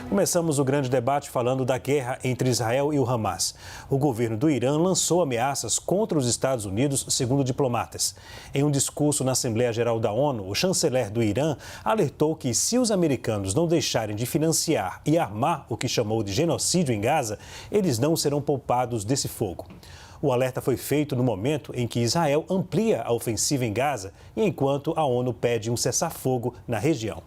Começamos o grande debate falando da guerra entre Israel e o Hamas. O governo do Irã lançou ameaças contra os Estados Unidos, segundo diplomatas. Em um discurso na Assembleia Geral da ONU, o chanceler do Irã alertou que se os americanos não deixarem de financiar e armar o que chamou de genocídio em Gaza, eles não serão poupados desse fogo. O alerta foi feito no momento em que Israel amplia a ofensiva em Gaza e enquanto a ONU pede um cessar-fogo na região.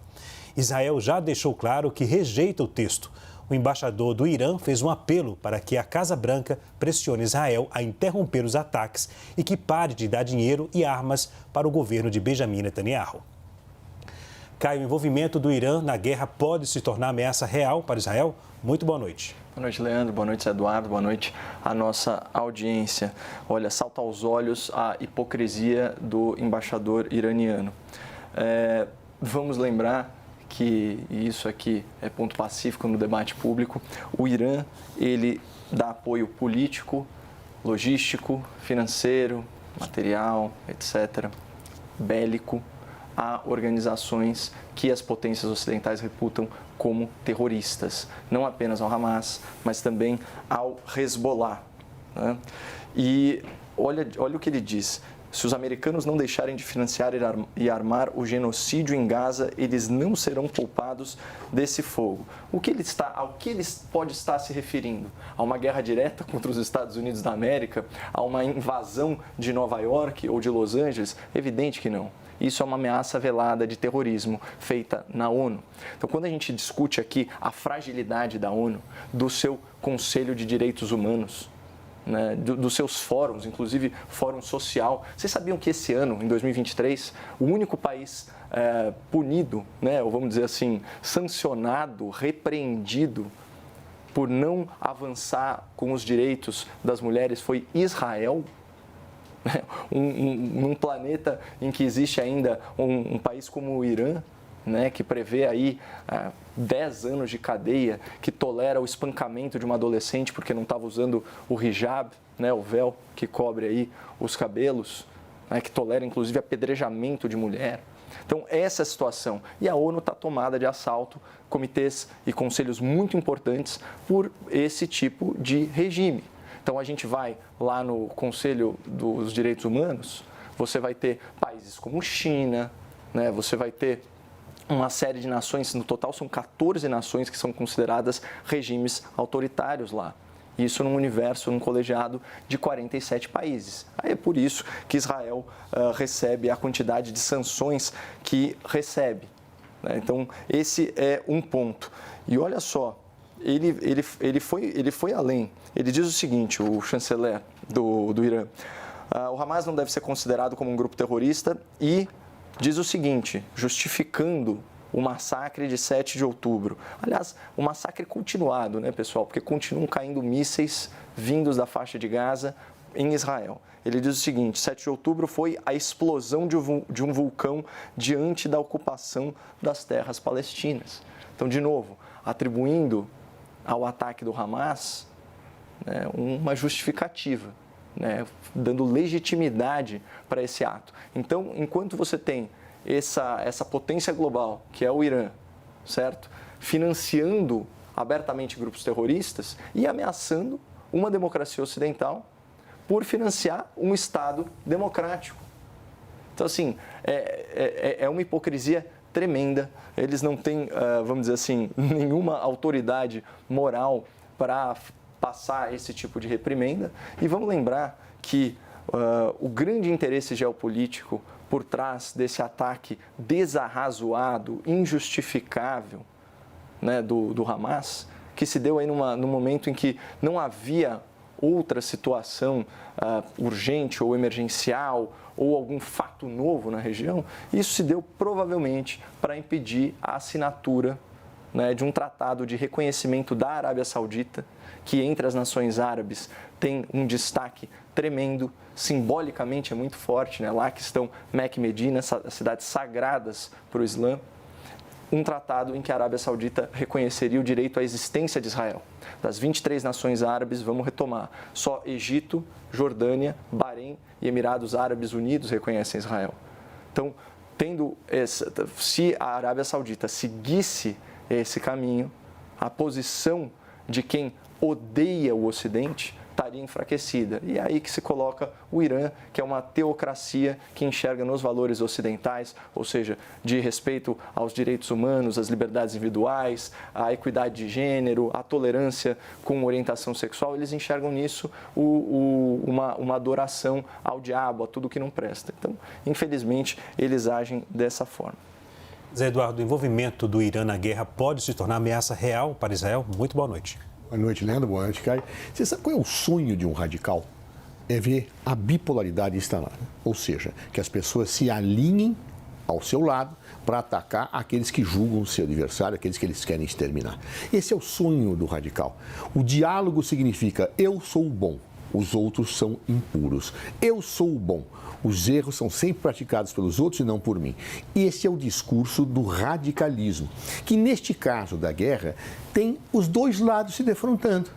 Israel já deixou claro que rejeita o texto. O embaixador do Irã fez um apelo para que a Casa Branca pressione Israel a interromper os ataques e que pare de dar dinheiro e armas para o governo de Benjamin Netanyahu. Caio, o envolvimento do Irã na guerra pode se tornar ameaça real para Israel? Muito boa noite. Boa noite, Leandro. Boa noite, Eduardo. Boa noite à nossa audiência. Olha, salta aos olhos a hipocrisia do embaixador iraniano. Vamos lembrar que, e isso aqui é ponto pacífico no debate público, o Irã, ele dá apoio político, logístico, financeiro, material, etc., bélico, a organizações que as potências ocidentais reputam como terroristas, não apenas ao Hamas, mas também ao Hezbollah, né? E olha o que ele diz: se os americanos não deixarem de financiar e armar o genocídio em Gaza, eles não serão poupados desse fogo. Ao que ele pode estar se referindo? A uma guerra direta contra os Estados Unidos da América? A uma invasão de Nova York ou de Los Angeles? Evidente que não. Isso é uma ameaça velada de terrorismo feita na ONU. Então, quando a gente discute aqui a fragilidade da ONU, do seu Conselho de Direitos Humanos, né, dos seus fóruns, inclusive Fórum Social. Vocês sabiam que esse ano, em 2023, o único país punido, né, ou vamos dizer assim, sancionado, repreendido por não avançar com os direitos das mulheres foi Israel? Num planeta em que existe ainda um país como o Irã, né, que prevê aí 10 anos de cadeia, que tolera o espancamento de uma adolescente porque não estava usando o hijab, né, o véu que cobre aí os cabelos, né, que tolera inclusive apedrejamento de mulher. Então, essa é a situação. E a ONU está tomada de assalto, comitês e conselhos muito importantes por esse tipo de regime. Então, a gente vai lá no Conselho dos Direitos Humanos, você vai ter países como China, né, você vai ter uma série de nações, no total são 14 nações que são consideradas regimes autoritários lá. Isso num universo, num colegiado de 47 países. Aí é por isso que Israel recebe a quantidade de sanções que recebe, né? Então, esse é um ponto. E olha só, ele foi além. Ele diz o seguinte, o chanceler do Irã: o Hamas não deve ser considerado como um grupo terrorista e diz o seguinte, justificando o massacre de 7 de outubro. Aliás, o massacre continuado, né, pessoal? Porque continuam caindo mísseis vindos da faixa de Gaza em Israel. Ele diz o seguinte: 7 de outubro foi a explosão de um vulcão diante da ocupação das terras palestinas. Então, de novo, atribuindo ao ataque do Hamas, né, uma justificativa, né, dando legitimidade para esse ato. Então, enquanto você tem essa potência global, que é o Irã, certo? Financiando abertamente grupos terroristas e ameaçando uma democracia ocidental por financiar um Estado democrático. Então, assim, é uma hipocrisia tremenda. Eles não têm, vamos dizer assim, nenhuma autoridade moral para passar esse tipo de reprimenda. E vamos lembrar que o grande interesse geopolítico por trás desse ataque desarrazoado, injustificável, né, do Hamas, que se deu aí num momento em que não havia outra situação urgente ou emergencial ou algum fato novo na região, isso se deu provavelmente para impedir a assinatura, né, de um tratado de reconhecimento da Arábia Saudita, que entre as nações árabes tem um destaque tremendo, simbolicamente é muito forte, né? Lá que estão Meca e Medina, as cidades sagradas para o Islã, um tratado em que a Arábia Saudita reconheceria o direito à existência de Israel. Das 23 nações árabes, vamos retomar, só Egito, Jordânia, Bahrein e Emirados Árabes Unidos reconhecem Israel. Então, se a Arábia Saudita seguisse esse caminho, a posição de quem odeia o Ocidente estaria enfraquecida. E é aí que se coloca o Irã, que é uma teocracia que enxerga nos valores ocidentais, ou seja, de respeito aos direitos humanos, às liberdades individuais, à equidade de gênero, à tolerância com orientação sexual. Eles enxergam nisso uma adoração ao diabo, a tudo que não presta. Então, infelizmente, eles agem dessa forma. Zé Eduardo, o envolvimento do Irã na guerra pode se tornar ameaça real para Israel? Muito boa noite. Boa noite, Leandro. Boa noite, Caio. Você sabe qual é o sonho de um radical? É ver a bipolaridade instalada. Ou seja, que as pessoas se alinhem ao seu lado para atacar aqueles que julgam o seu adversário, aqueles que eles querem exterminar. Esse é o sonho do radical. O diálogo significa eu sou o bom, os outros são impuros. Eu sou o bom. Os erros são sempre praticados pelos outros e não por mim. Esse é o discurso do radicalismo, que neste caso da guerra tem os dois lados se defrontando.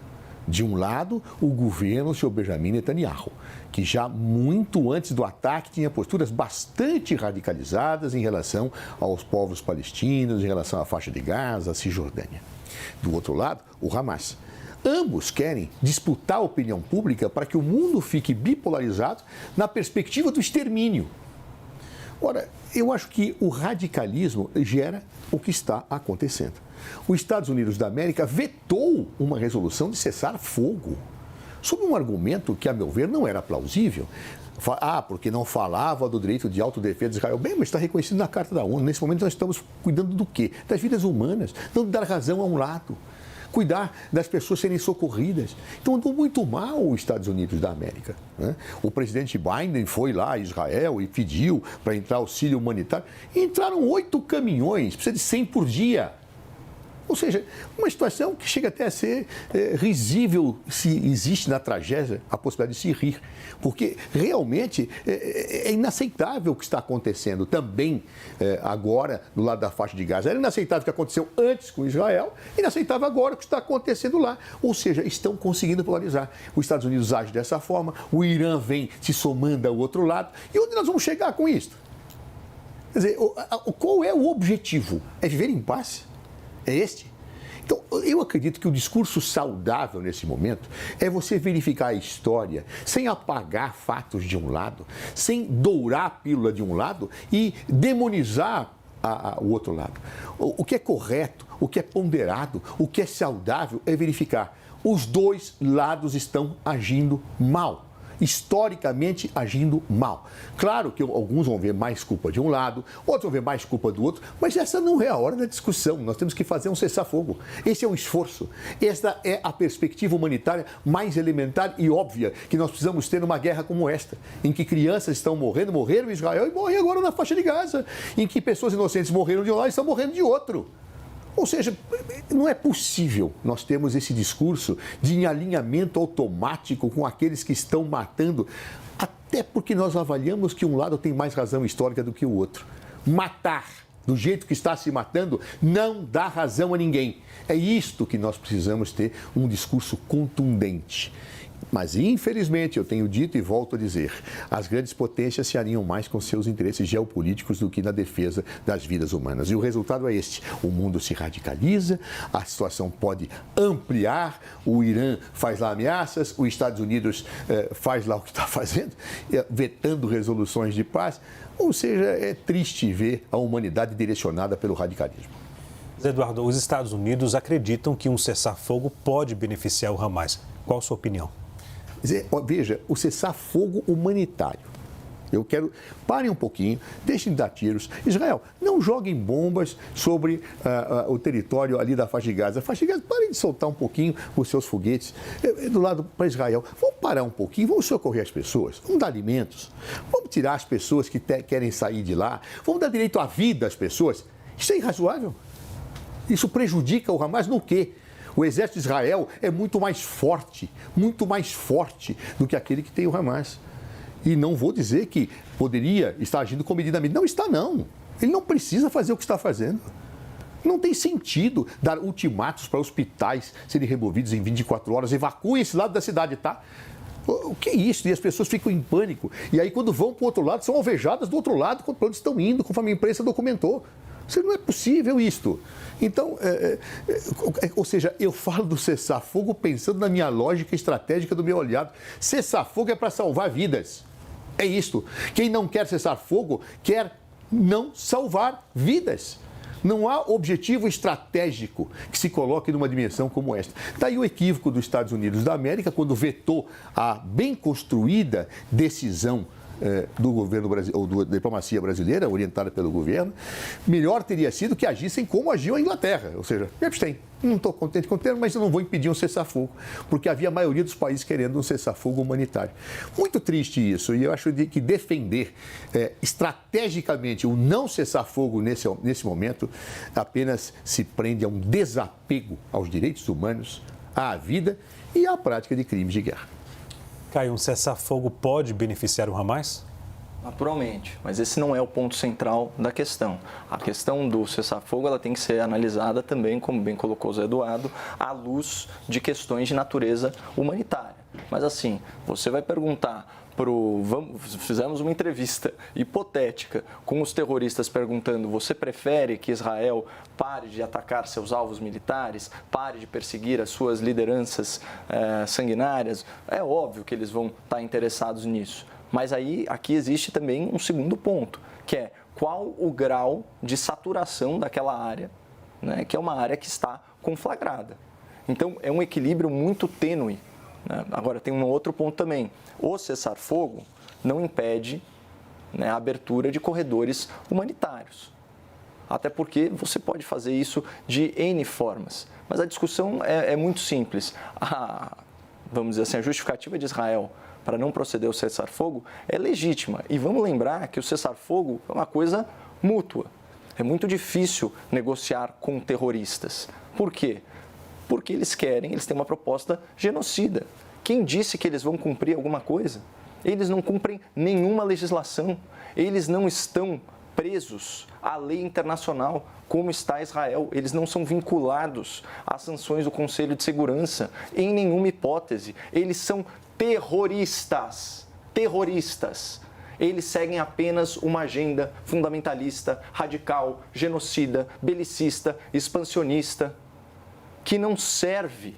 De um lado, o governo do Sr. Benjamin Netanyahu, que já muito antes do ataque tinha posturas bastante radicalizadas em relação aos povos palestinos, em relação à faixa de Gaza, à Cisjordânia. Do outro lado, o Hamas. Ambos querem disputar a opinião pública para que o mundo fique bipolarizado na perspectiva do extermínio. Ora, eu acho que o radicalismo gera o que está acontecendo. Os Estados Unidos da América vetou uma resolução de cessar fogo, sob um argumento que, a meu ver, não era plausível. Porque não falava do direito de autodefesa de Israel. Bem, mas está reconhecido na Carta da ONU. Nesse momento nós estamos cuidando do quê? Das vidas humanas, não dar razão a um lado. Cuidar das pessoas serem socorridas. Então, andou muito mal os Estados Unidos da América. Né? O presidente Biden foi lá a Israel e pediu para entrar auxílio humanitário. Entraram 8 caminhões, precisa de 100 por dia. Ou seja, uma situação que chega até a ser risível se existe na tragédia a possibilidade de se rir. Porque realmente é inaceitável o que está acontecendo também agora do lado da faixa de Gaza. Era inaceitável o que aconteceu antes com Israel, inaceitável agora o que está acontecendo lá. Ou seja, estão conseguindo polarizar. Os Estados Unidos agem dessa forma, o Irã vem se somando ao outro lado. E onde nós vamos chegar com isso? Quer dizer, qual é o objetivo? É viver em paz? É este? Então, eu acredito que o discurso saudável nesse momento é você verificar a história sem apagar fatos de um lado, sem dourar a pílula de um lado e demonizar o outro lado. O que é correto, o que é ponderado, o que é saudável é verificar. Os dois lados estão agindo mal. Historicamente agindo mal. Claro que alguns vão ver mais culpa de um lado, outros vão ver mais culpa do outro, mas essa não é a hora da discussão. Nós temos que fazer um cessar-fogo. Esse é um esforço. Esta é a perspectiva humanitária mais elementar e óbvia que nós precisamos ter numa guerra como esta, em que crianças estão morreram em Israel e morrem agora na faixa de Gaza, em que pessoas inocentes morreram de um lado e estão morrendo de outro. Ou seja, não é possível nós termos esse discurso de alinhamento automático com aqueles que estão matando, até porque nós avaliamos que um lado tem mais razão histórica do que o outro. Matar do jeito que está se matando não dá razão a ninguém. É isto que nós precisamos ter, um discurso contundente. Mas, infelizmente, eu tenho dito e volto a dizer, as grandes potências se alinham mais com seus interesses geopolíticos do que na defesa das vidas humanas. E o resultado é este: o mundo se radicaliza, a situação pode ampliar, o Irã faz lá ameaças, os Estados Unidos faz lá o que está fazendo, vetando resoluções de paz. Ou seja, é triste ver a humanidade direcionada pelo radicalismo. Zé Eduardo, os Estados Unidos acreditam que um cessar-fogo pode beneficiar o Hamas. Qual a sua opinião? Veja, o cessar-fogo humanitário. Parem um pouquinho, deixem de dar tiros. Israel, não joguem bombas sobre o território ali da faixa de Gaza. A faixa de Gaza, parem de soltar um pouquinho os seus foguetes do lado para Israel. Vamos parar um pouquinho, vamos socorrer as pessoas, vamos dar alimentos, vamos tirar as pessoas que querem sair de lá, vamos dar direito à vida às pessoas. Isso é irrazoável. Isso prejudica o Hamas no quê? O exército de Israel é muito mais forte do que aquele que tem o Hamas. E não vou dizer que poderia estar agindo comedidamente. Não está, não. Ele não precisa fazer o que está fazendo. Não tem sentido dar ultimatos para hospitais serem removidos em 24 horas. Evacuem esse lado da cidade, tá? O que é isso? E as pessoas ficam em pânico. E aí, quando vão para o outro lado, são alvejadas do outro lado, para onde estão indo, conforme a imprensa documentou. Não é possível isto. Então, ou seja, eu falo do cessar-fogo pensando na minha lógica estratégica do meu aliado. Cessar-fogo é para salvar vidas. É isto. Quem não quer cessar-fogo quer não salvar vidas. Não há objetivo estratégico que se coloque numa dimensão como esta. Daí o equívoco dos Estados Unidos da América, quando vetou a bem construída decisão do governo brasileiro, ou da diplomacia brasileira, orientada pelo governo. Melhor teria sido que agissem como agiu a Inglaterra, ou seja, me abstém. Não estou contente com o termo, mas eu não vou impedir um cessar-fogo, porque havia a maioria dos países querendo um cessar-fogo humanitário. Muito triste isso, e eu acho que defender estrategicamente o não cessar-fogo nesse momento apenas se prende a um desapego aos direitos humanos, à vida e à prática de crimes de guerra. Caio, um cessar-fogo pode beneficiar o Hamas? Naturalmente, mas esse não é o ponto central da questão. A questão do cessar-fogo ela tem que ser analisada também, como bem colocou o Zé Eduardo, à luz de questões de natureza humanitária. Mas assim, você vai perguntar fizemos uma entrevista hipotética com os terroristas perguntando: você prefere que Israel pare de atacar seus alvos militares, pare de perseguir as suas lideranças sanguinárias? É óbvio que eles vão estar interessados nisso. Mas aqui existe também um segundo ponto, que é qual o grau de saturação daquela área, né, que é uma área que está conflagrada. Então, é um equilíbrio muito tênue. Agora, tem um outro ponto também. O cessar-fogo não impede, né, a abertura de corredores humanitários. Até porque você pode fazer isso de N formas. Mas a discussão é muito simples. Vamos dizer assim, a justificativa de Israel para não proceder ao cessar-fogo é legítima. E vamos lembrar que o cessar-fogo é uma coisa mútua. É muito difícil negociar com terroristas. Por quê? Porque eles têm uma proposta genocida. Quem disse que eles vão cumprir alguma coisa? Eles não cumprem nenhuma legislação. Eles não estão presos à lei internacional, como está Israel. Eles não são vinculados às sanções do Conselho de Segurança, em nenhuma hipótese. Eles são terroristas. Terroristas. Eles seguem apenas uma agenda fundamentalista, radical, genocida, belicista, expansionista, que não serve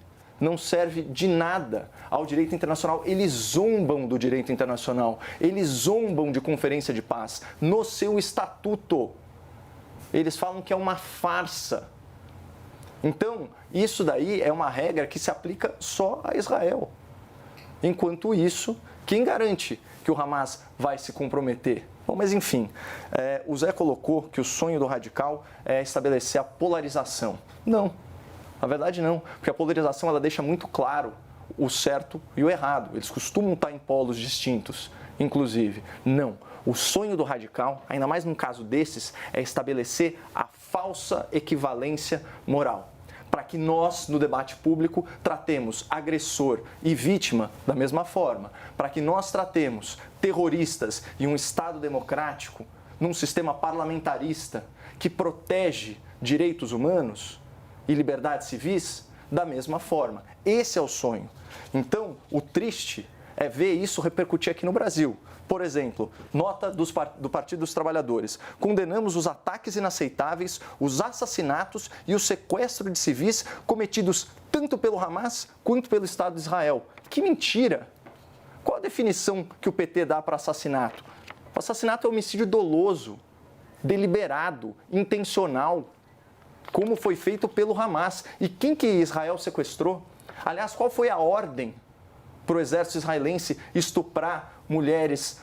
de nada ao direito internacional. Eles zombam do direito internacional, eles zombam de conferência de paz. No seu estatuto, eles falam que é uma farsa. Então, isso daí é uma regra que se aplica só a Israel. Enquanto isso, quem garante que o Hamas vai se comprometer? Bom, mas enfim, o Zé colocou que o sonho do radical é estabelecer a polarização. Não. Na verdade, não, porque a polarização ela deixa muito claro o certo e o errado. Eles costumam estar em polos distintos, inclusive. Não. O sonho do radical, ainda mais num caso desses, é estabelecer a falsa equivalência moral. Para que nós, no debate público, tratemos agressor e vítima da mesma forma. Para que nós tratemos terroristas e um Estado democrático, num sistema parlamentarista que protege direitos humanos e liberdades civis, da mesma forma. Esse é o sonho. Então, o triste é ver isso repercutir aqui no Brasil. Por exemplo, nota do Partido dos Trabalhadores. Condenamos os ataques inaceitáveis, os assassinatos e o sequestro de civis cometidos tanto pelo Hamas quanto pelo Estado de Israel. Que mentira! Qual a definição que o PT dá para assassinato? O assassinato é homicídio doloso, deliberado, intencional, como foi feito pelo Hamas. E quem que Israel sequestrou? Aliás, qual foi a ordem para o exército israelense estuprar mulheres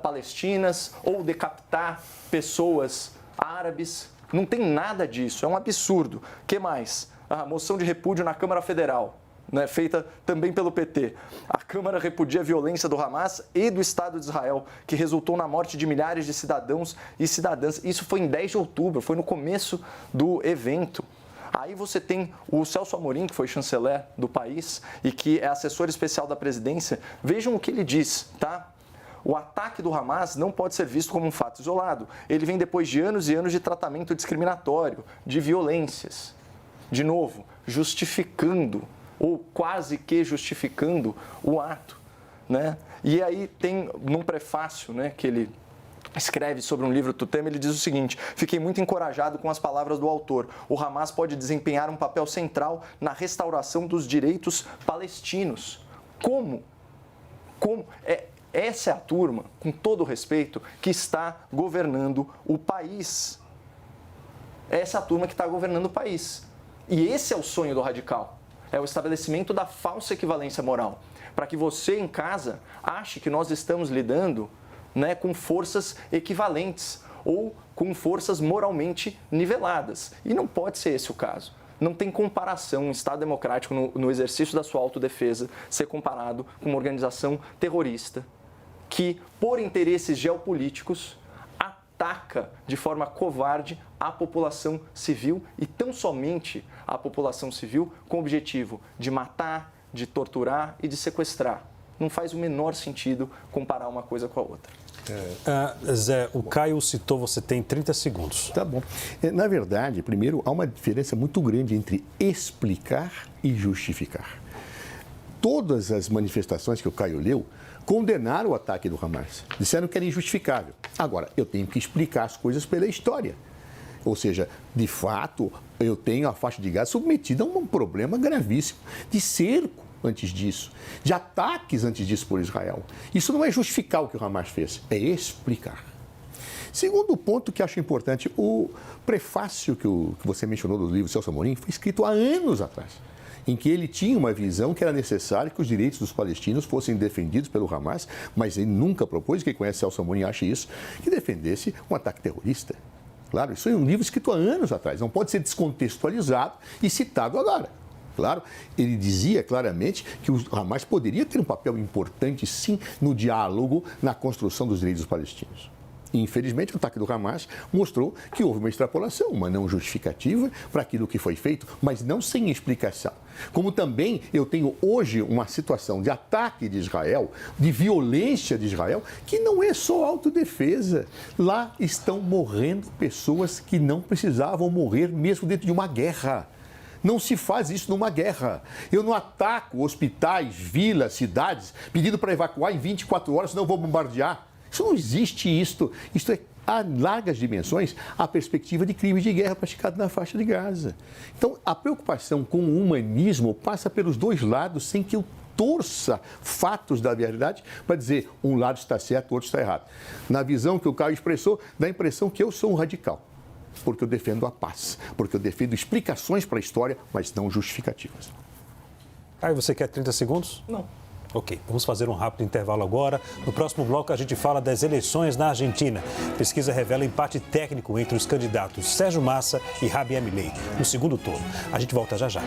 palestinas ou decapitar pessoas árabes? Não tem nada disso, é um absurdo. O que mais? A moção de repúdio na Câmara Federal, né, feita também pelo PT. A Câmara repudia a violência do Hamas e do Estado de Israel, que resultou na morte de milhares de cidadãos e cidadãs. Isso foi em 10 de outubro, foi no começo do evento. Aí você tem o Celso Amorim, que foi chanceler do país e que é assessor especial da presidência. Vejam o que ele diz, tá? O ataque do Hamas não pode ser visto como um fato isolado. Ele vem depois de anos e anos de tratamento discriminatório, de violências. De novo, justificando ou quase que justificando o ato, né? E aí tem, num prefácio, né, que ele escreve sobre um livro do tema, ele diz o seguinte: fiquei muito encorajado com as palavras do autor. O Hamas pode desempenhar um papel central na restauração dos direitos palestinos. Como? Essa é a turma, com todo respeito, que está governando o país. Essa é a turma que está governando o país. E esse é o sonho do radical. É o estabelecimento da falsa equivalência moral. Para que você, em casa, ache que nós estamos lidando, né, com forças equivalentes ou com forças moralmente niveladas. E não pode ser esse o caso. Não tem comparação um Estado democrático no exercício da sua autodefesa ser comparado com uma organização terrorista que, por interesses geopolíticos, ataca de forma covarde a população civil e tão somente a população civil com o objetivo de matar, de torturar e de sequestrar. Não faz o menor sentido comparar uma coisa com a outra. Zé, o Caio citou, você tem 30 segundos. Tá bom. Na verdade, primeiro, há uma diferença muito grande entre explicar e justificar. Todas as manifestações que o Caio leu condenaram o ataque do Hamas. Disseram que era injustificável. Agora, eu tenho que explicar as coisas pela história. Ou seja, de fato, eu tenho a faixa de Gaza submetida a um problema gravíssimo de cerco antes disso, de ataques antes disso por Israel. Isso não é justificar o que o Hamas fez, é explicar. Segundo ponto que acho importante, o prefácio que você mencionou do livro Celso Amorim foi escrito há anos atrás, em que ele tinha uma visão que era necessário que os direitos dos palestinos fossem defendidos pelo Hamas, mas ele nunca propôs, quem conhece Celso Amorim acha isso, que defendesse um ataque terrorista. Claro, isso é um livro escrito há anos atrás, não pode ser descontextualizado e citado agora. Claro, ele dizia claramente que o Hamas poderia ter um papel importante, sim, no diálogo, na construção dos direitos dos palestinos. E, infelizmente, o ataque do Hamas mostrou que houve uma extrapolação, uma não justificativa para aquilo que foi feito, mas não sem explicação. Como também eu tenho hoje uma situação de ataque de Israel, de violência de Israel, que não é só autodefesa. Lá estão morrendo pessoas que não precisavam morrer mesmo dentro de uma guerra. Não se faz isso numa guerra. Eu não ataco hospitais, vilas, cidades, pedindo para evacuar em 24 horas, senão eu vou bombardear. Isso não existe isto. Isto é, a largas dimensões, a perspectiva de crimes de guerra praticados na faixa de Gaza. Então, a preocupação com o humanismo passa pelos dois lados, sem que eu torça fatos da verdade para dizer um lado está certo, o outro está errado. Na visão que o Caio expressou, dá a impressão que eu sou um radical. Porque eu defendo a paz, porque eu defendo explicações para a história, mas não justificativas. Caio, você quer 30 segundos? Não. Ok, vamos fazer um rápido intervalo agora. No próximo bloco, a gente fala das eleições na Argentina. Pesquisa revela empate técnico entre os candidatos Sérgio Massa e Javier Milei, no segundo turno. A gente volta já já.